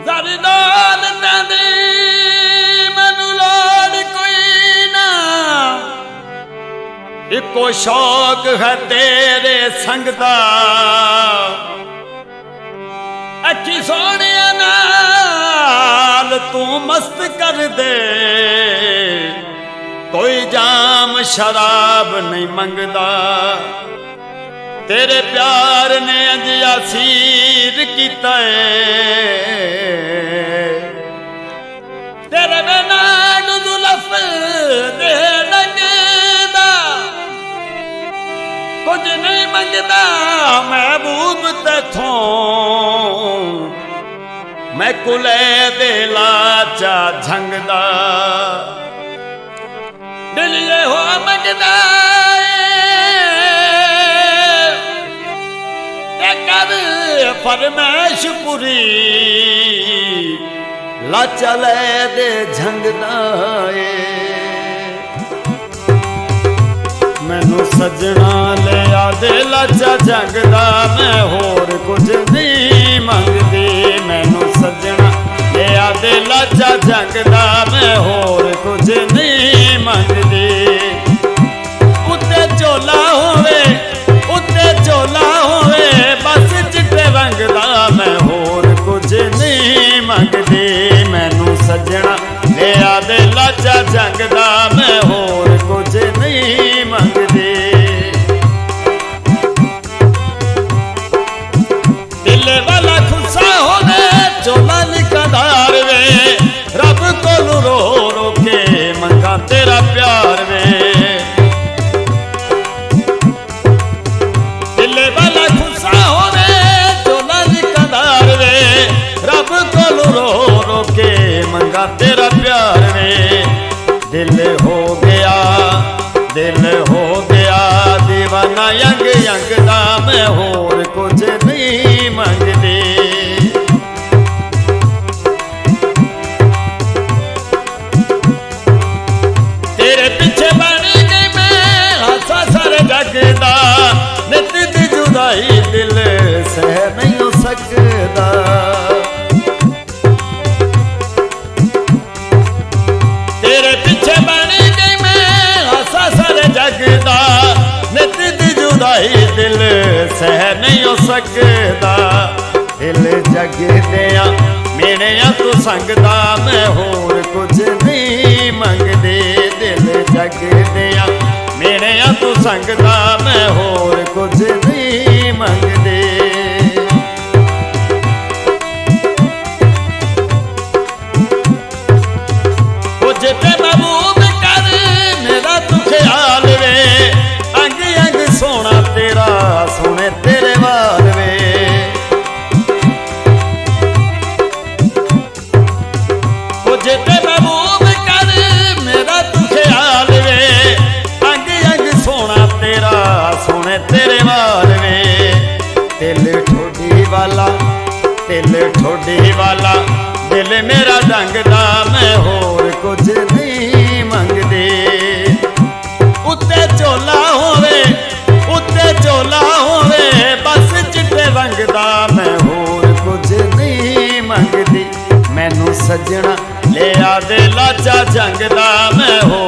ਕਰ ਦੌਲਤਾਂ ਦੀ ਮੈਨੂੰ ਲੋੜ ਕੋਈ ਨਾ, ਇੱਕੋ ਸ਼ੌਕ ਹੈ ਤੇਰੇ ਸੰਗ ਦਾ। ਅੱਖੀ ਸੋਹਣਿਆਂ ਨਾਲ ਤੂੰ ਮਸਤ ਕਰ ਦੇ, ਕੋਈ ਜਾਮ ਸ਼ਰਾਬ ਨਹੀਂ ਮੰਗਦਾ। तेरे प्यार ने अंज असीर कीता है, तेरे बिना जुल्फ दे लगदा, कुछ नहीं मंगदा महबूब तेथों। मैं कुले दे लाचा झंगदा, दिल ये हो मंगदा कर फरमैश पूरी, लाचा ले दे झंगदा मैनू सजना ले आदे लाचा झंगदा। मैं होर कुछ नहीं मंगदी, मैनू सजना ले आदे लाचा झंगदा। मैं होर कुछ नहीं मंगदी। उत्ते झोला होवे, उत्ते झोला होवे बस चिट्टे रंग दा। मैं होर कुछ नहीं मंगदी, मैनू सजना ले आदे लाचा झंगदा। मैं होर कुछ नहीं मंगदी। दिल वाला खुसा होवे चोला निकदार वे, रब कोलू रो रो के मंगा तेरा प्यार वे। मंगा तेरा प्यार वे, दिल हो गया, दिल हो गया दीवाना यंग यंग दा। मैं होर कुछ नहीं मंगदी। तेरे पीछे बन गई मैं हासा सारे जग दा, नित दी जुदाई दिल सह नहीं हो सकदा। तेरे पीछे बन गई मैं हासा सारे जगदा, नित दी जुदाई दिल सह नहीं हो सकदा। दिल जग दिया मेरिया तू संगदा। मैं होर कुछ नहीं मंगदी, दिल जग दिया मेरिया तू संगदा। मैं होर कुछ नहीं मंगदी। जिते महबूब कर मेरा तू ख्याल वे, अंग अंग सोना तेरा सोने तेरे वाल वे। जिते महबूब कर मेरा तू ख्याल वे, अंग अंग सोना तेरा सोने तेरे वाल वे। दिल ठोडी वाला, दिल ठोडी वाला दिल मेरा रंगदा। मैं होर कुछ नहीं मंगदी। उत्ते झोला होवे, उत्ते झोला होवे बस चिट्टे रंग दा। मैं होर कुछ नहीं मंगदी। मैनू सजना ले आदे लाचा झंगदा। मैं होर